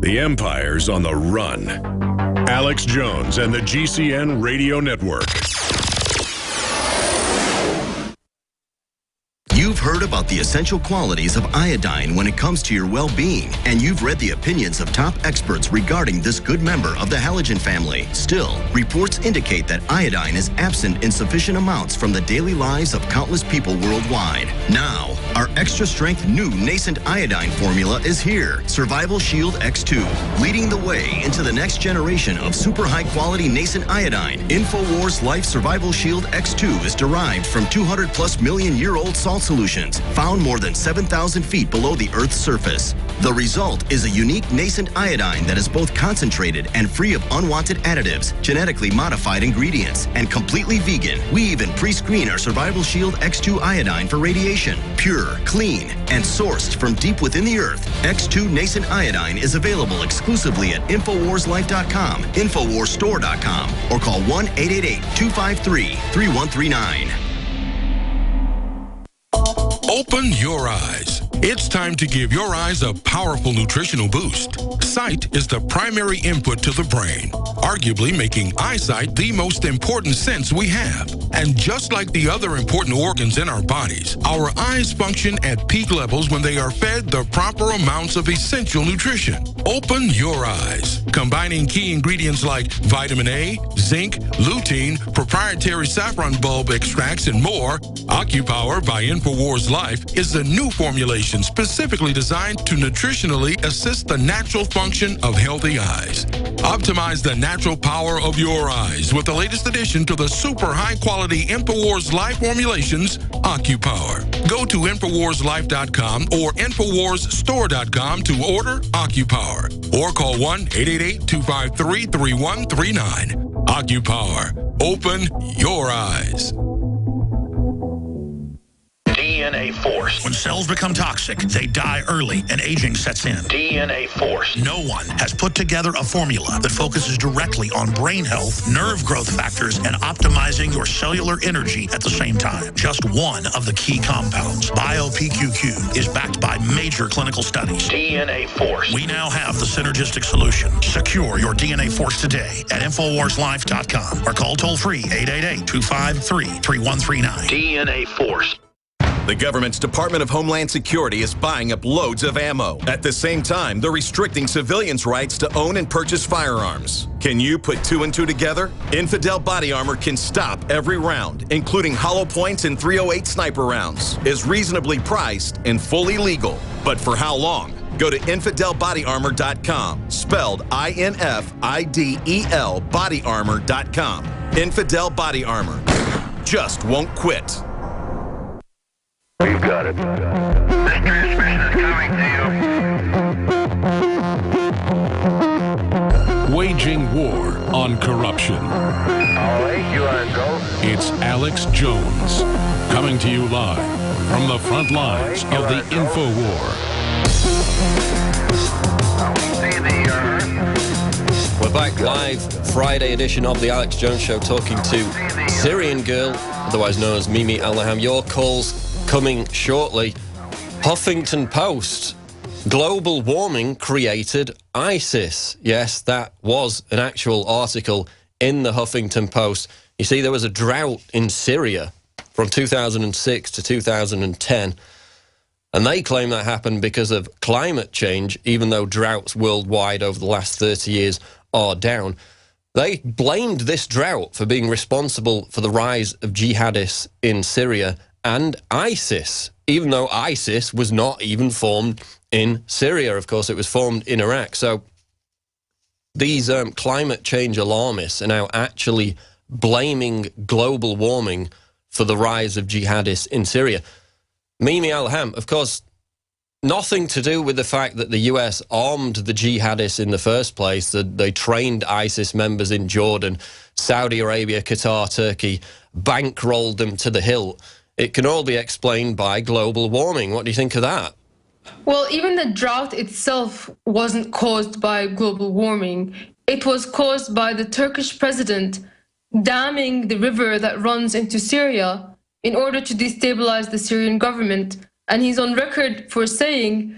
The Empire's on the run. Alex Jones and the GCN Radio Network. You've heard about the essential qualities of iodine when it comes to your well-being, and you've read the opinions of top experts regarding this good member of the halogen family. Still, reports indicate that iodine is absent in sufficient amounts from the daily lives of countless people worldwide. Now, our extra-strength new nascent iodine formula is here, Survival Shield X2, leading the way into the next generation of super high-quality nascent iodine. InfoWars Life Survival Shield X2 is derived from 200-plus million-year-old salt solutions found more than 7,000 feet below the Earth's surface. The result is a unique nascent iodine that is both concentrated and free of unwanted additives, genetically modified ingredients, and completely vegan. We even pre-screen our Survival Shield X2 iodine for radiation. Pure, clean, and sourced from deep within the Earth, X2 nascent iodine is available exclusively at InfoWarsLife.com, InfoWarsStore.com, or call 1-888-253-3139. Open your eyes. It's time to give your eyes a powerful nutritional boost. Sight is the primary input to the brain, arguably making eyesight the most important sense we have. And just like the other important organs in our bodies, our eyes function at peak levels when they are fed the proper amounts of essential nutrition. Open your eyes. Combining key ingredients like vitamin A, zinc, lutein, proprietary saffron bulb extracts, and more, OcuPower by InfoWars Life is the new formulation specifically designed to nutritionally assist the natural function of healthy eyes. Optimize the natural power of your eyes with the latest addition to the super high-quality InfoWars Life formulations, OcuPower. Go to InfoWarsLife.com or InfoWarsStore.com to order OcuPower or call 1-888-253-3139. OcuPower. Open your eyes. DNA Force. When cells become toxic, they die early and aging sets in. DNA Force. No one has put together a formula that focuses directly on brain health, nerve growth factors, and optimizing your cellular energy at the same time. Just one of the key compounds, BioPQQ, is backed by major clinical studies. DNA Force. We now have the synergistic solution. Secure your DNA Force today at InfoWarsLife.com or call toll-free 888-253-3139. DNA Force. The government's Department of Homeland Security is buying up loads of ammo. At the same time, they're restricting civilians' rights to own and purchase firearms. Can you put two and two together? Infidel Body Armor can stop every round, including hollow points and .308 sniper rounds, is reasonably priced and fully legal. But for how long? Go to InfidelBodyArmor.com, spelled INFIDEL bodyarmor.com. Infidel Body Armor. Just won't quit. We've got it. This transmission is coming to you. Waging war on corruption. All right, you are go. It's Alex Jones, coming to you live from the front lines of the InfoWar. We're back live, Friday edition of the Alex Jones Show, talking to Syrian girl, otherwise known as Mimi Al-Naham. Your calls coming shortly. Huffington Post. Global warming created ISIS. Yes, that was an actual article in the Huffington Post. You see, there was a drought in Syria from 2006 to 2010. And they claim that happened because of climate change, even though droughts worldwide over the last 30 years are down. They blamed this drought for being responsible for the rise of jihadists in Syria and ISIS, even though ISIS was not even formed in Syria. Of course, it was formed in Iraq. So these climate change alarmists are now actually blaming global warming for the rise of jihadists in Syria. Mimi Al-Naham, of course, nothing to do with the fact that the US armed the jihadists in the first place, that they trained ISIS members in Jordan, Saudi Arabia, Qatar, Turkey, bankrolled them to the hilt. It can all be explained by global warming. What do you think of that? Well, even the drought itself wasn't caused by global warming. It was caused by the Turkish president damming the river that runs into Syria in order to destabilize the Syrian government. And he's on record for saying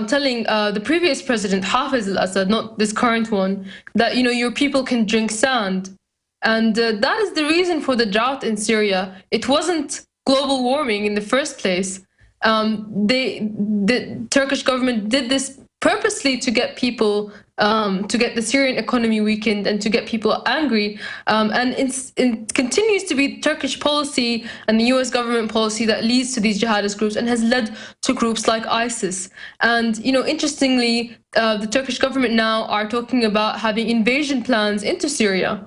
telling the previous president, Hafez al-Assad, not this current one, that, your people can drink sand. And that is the reason for the drought in Syria. It wasn't global warming in the first place. The Turkish government did this purposely to get people, to get the Syrian economy weakened and to get people angry. And it continues to be Turkish policy and the US government policy that leads to these jihadist groups and has led to groups like ISIS. And, interestingly, the Turkish government now are talking about having invasion plans into Syria,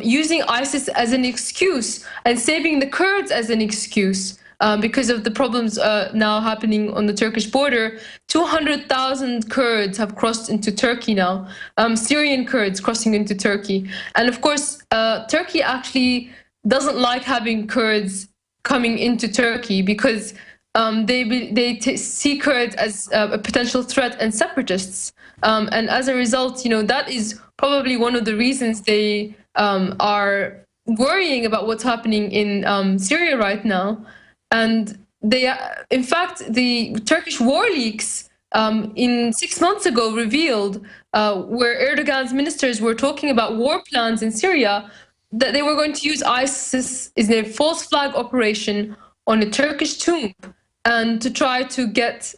using ISIS as an excuse and saving the Kurds as an excuse. Because of the problems now happening on the Turkish border, 200,000 Kurds have crossed into Turkey now, Syrian Kurds crossing into Turkey. And of course, Turkey actually doesn't like having Kurds coming into Turkey because they see Kurds as a potential threat and separatists. And as a result, that is probably one of the reasons they are worrying about what's happening in Syria right now. And in fact, the Turkish war leaks 6 months ago revealed, where Erdogan's ministers were talking about war plans in Syria, that they were going to use ISIS in a false flag operation on a Turkish tomb and to try to get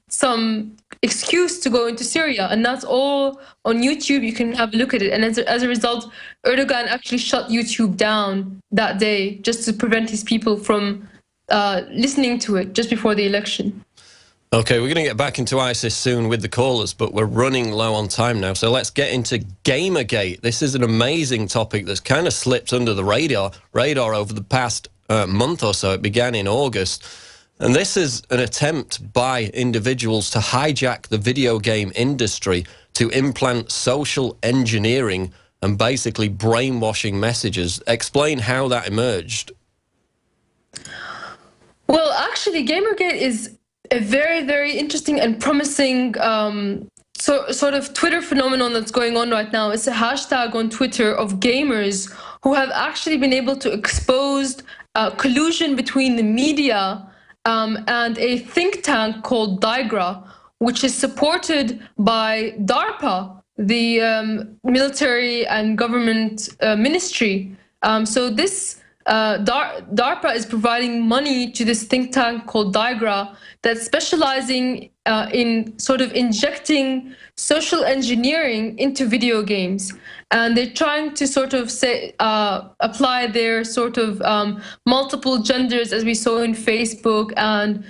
some excuse to go into Syria. And that's all on YouTube. You can have a look at it. And as a result, Erdogan actually shut YouTube down that day just to prevent his people from listening to it just before the election. Okay, we're going to get back into ISIS soon with the callers, but we're running low on time now. So let's get into Gamergate. This is an amazing topic that's kind of slipped under the radar over the past month or so. It began in August. And this is an attempt by individuals to hijack the video game industry to implant social engineering and basically brainwashing messages. Explain how that emerged. Well, actually, Gamergate is a very, very interesting and promising sort of Twitter phenomenon that's going on right now. It's a hashtag on Twitter of gamers who have actually been able to expose collusion between the media and a think tank called DIGRA, which is supported by DARPA, the military and government ministry. So this DARPA is providing money to this think tank called DIGRA that's specializing in sort of injecting social engineering into video games. And they're trying to sort of apply their sort of multiple genders, as we saw in Facebook, and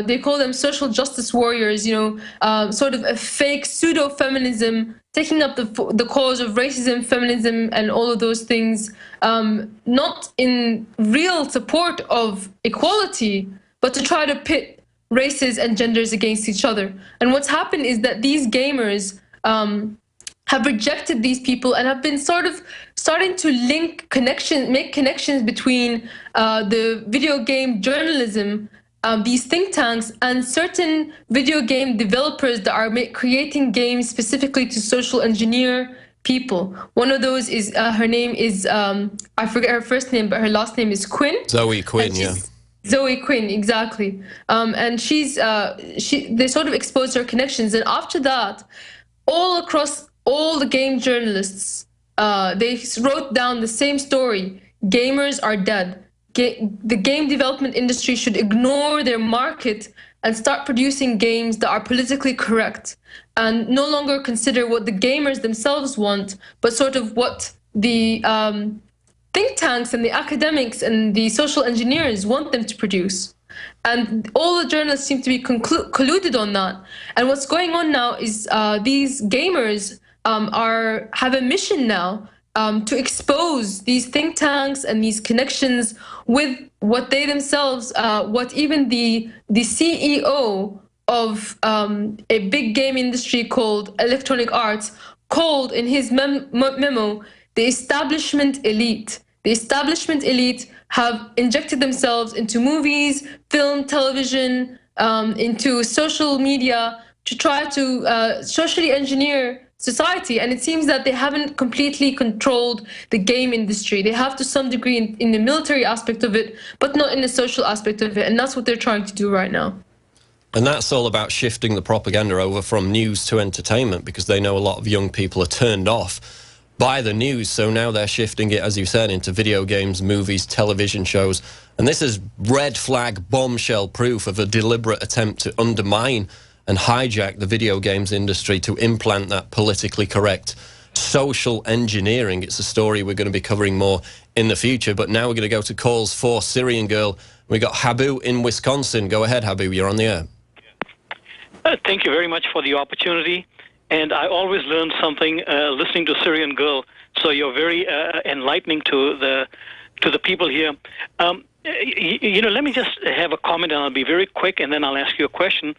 they call them social justice warriors, sort of a fake pseudo-feminism, taking up the cause of racism, feminism, and all of those things, not in real support of equality, but to try to pit races and genders against each other. And what's happened is that these gamers have rejected these people and have been sort of starting to make connections between the video game journalism, these think tanks, and certain video game developers that are creating games specifically to social engineer people. One of those is, her name is, I forget her first name, but her last name is Quinn. Zoe Quinn, yeah. Zoe Quinn, exactly. And they sort of exposed her connections. And after that, all across all the game journalists, they wrote down the same story. Gamers are dead. The game development industry should ignore their market and start producing games that are politically correct and no longer consider what the gamers themselves want, but sort of what the think tanks and the academics and the social engineers want them to produce. And all the journalists seem to be colluded on that. And what's going on now is these gamers have a mission now to expose these think tanks and these connections with what they themselves, what even the CEO of a big game industry called Electronic Arts called in his memo, the establishment elite. The establishment elite have injected themselves into movies, film, television, into social media to try to socially engineer society. And it seems that they haven't completely controlled the game industry. They have to some degree in the military aspect of it, but not in the social aspect of it. And that's what they're trying to do right now. And that's all about shifting the propaganda over from news to entertainment, because they know a lot of young people are turned off by the news. So now they're shifting it, as you said, into video games, movies, television shows. And this is red flag bombshell proof of a deliberate attempt to undermine and hijack the video games industry to implant that politically correct social engineering. It's a story we're going to be covering more in the future. But now we're going to go to calls for Syrian Girl. We got Habu in Wisconsin. Go ahead, Habu. You're on the air. Thank you very much for the opportunity. And I always learn something listening to Syrian Girl. So you're very enlightening to the people here. You know, let me just have a comment, and I'll be very quick, and then I'll ask you a question.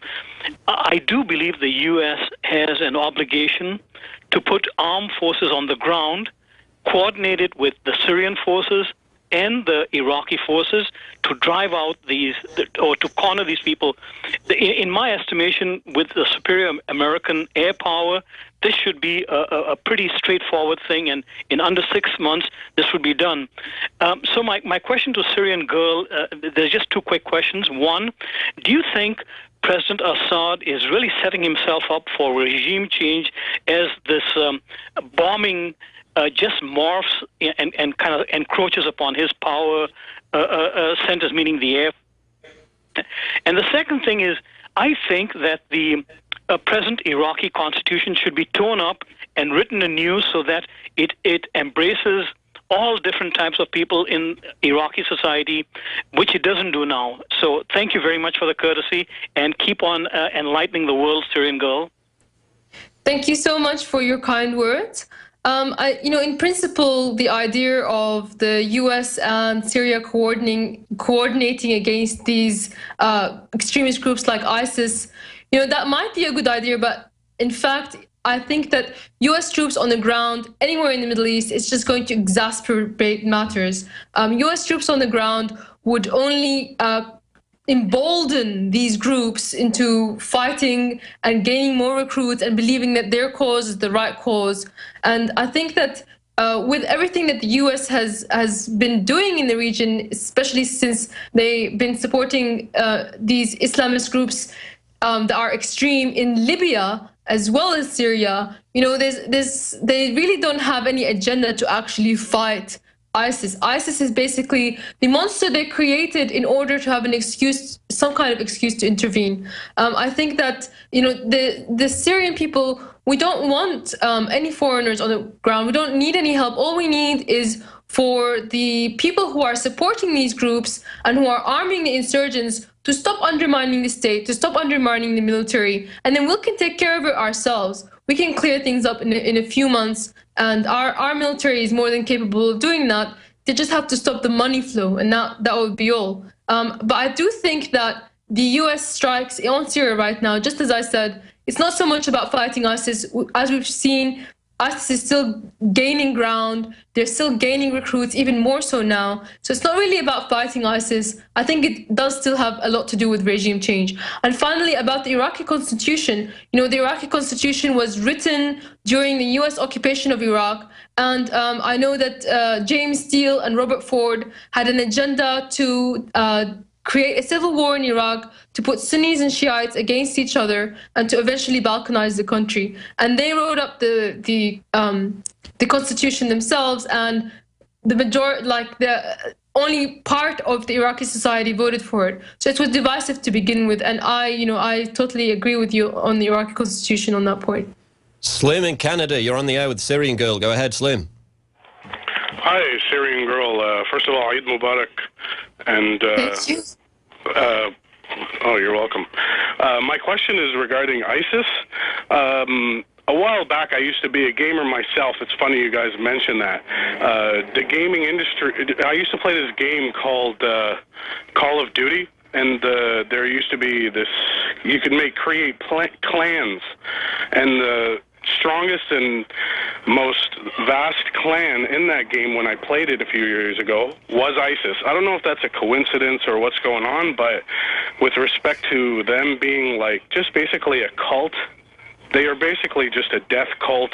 I do believe the U.S. has an obligation to put armed forces on the ground, coordinated with the Syrian forces and the Iraqi forces, to drive out these, or to corner these people. In my estimation, with the superior American air power, this should be a pretty straightforward thing, and in under 6 months, this would be done. So my question to Syrian Girl, there's just two quick questions. One, do you think President Assad is really setting himself up for regime change as this bombing just morphs and kind of encroaches upon his power centers, meaning the air? And the second thing is, I think that the present Iraqi constitution should be torn up and written anew so that it embraces all different types of people in Iraqi society, which it doesn't do now. So thank you very much for the courtesy, and keep on enlightening the world, Syrian Girl. Thank you so much for your kind words. In principle, the idea of the U.S. and Syria coordinating against these extremist groups like ISIS, that might be a good idea. But in fact, I think that U.S. troops on the ground anywhere in the Middle East, it's just going to exacerbate matters. U.S. troops on the ground would only embolden these groups into fighting and gaining more recruits and believing that their cause is the right cause. And I think that with everything that the U.S. has been doing in the region, especially since they've been supporting these Islamist groups that are extreme in Libya as well as Syria, they really don't have any agenda to actually fight ISIS. ISIS is basically the monster they created in order to have an excuse, some kind of excuse to intervene. I think that the Syrian people, we don't want any foreigners on the ground. We don't need any help. All we need is for the people who are supporting these groups and who are arming the insurgents to stop undermining the state, to stop undermining the military, and then we can take care of it ourselves. We can clear things up in a few months, and our military is more than capable of doing that. They just have to stop the money flow, and that would be all. But I do think that the U.S. strikes on Syria right now, just as I said, it's not so much about fighting ISIS. As we've seen, ISIS is still gaining ground. They're still gaining recruits, even more so now. So it's not really about fighting ISIS. I think it does still have a lot to do with regime change. And finally, about the Iraqi constitution, the Iraqi constitution was written during the U.S. occupation of Iraq. And I know that James Steele and Robert Ford had an agenda to create a civil war in Iraq, to put Sunnis and Shiites against each other, and to eventually balkanize the country. And they wrote up the constitution themselves, and the majority, the only part of the Iraqi society voted for it. So it was divisive to begin with. And I totally agree with you on the Iraqi constitution on that point. Slim in Canada, you're on the air with Syrian Girl. Go ahead, Slim. Hi, Syrian Girl. First of all, Eid Mubarak. And Thank you. Oh, you're welcome. My question is regarding ISIS. A while back, I used to be a gamer myself. It's funny you guys mention that. The gaming industry, I used to play this game called Call of Duty. And there used to be this, you could create clans. And the strongest and most vast clan in that game when I played it a few years ago was ISIS. I don't know if that's a coincidence or what's going on, but with respect to them being just basically a cult, they are basically just a death cult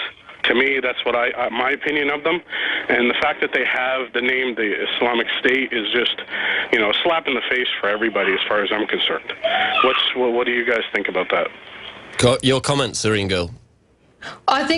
To me, that's what my opinion of them. And the fact that they have the name, the Islamic State, is just, a slap in the face for everybody as far as I'm concerned. What do you guys think about that? Your comment, Syrian Girl. I think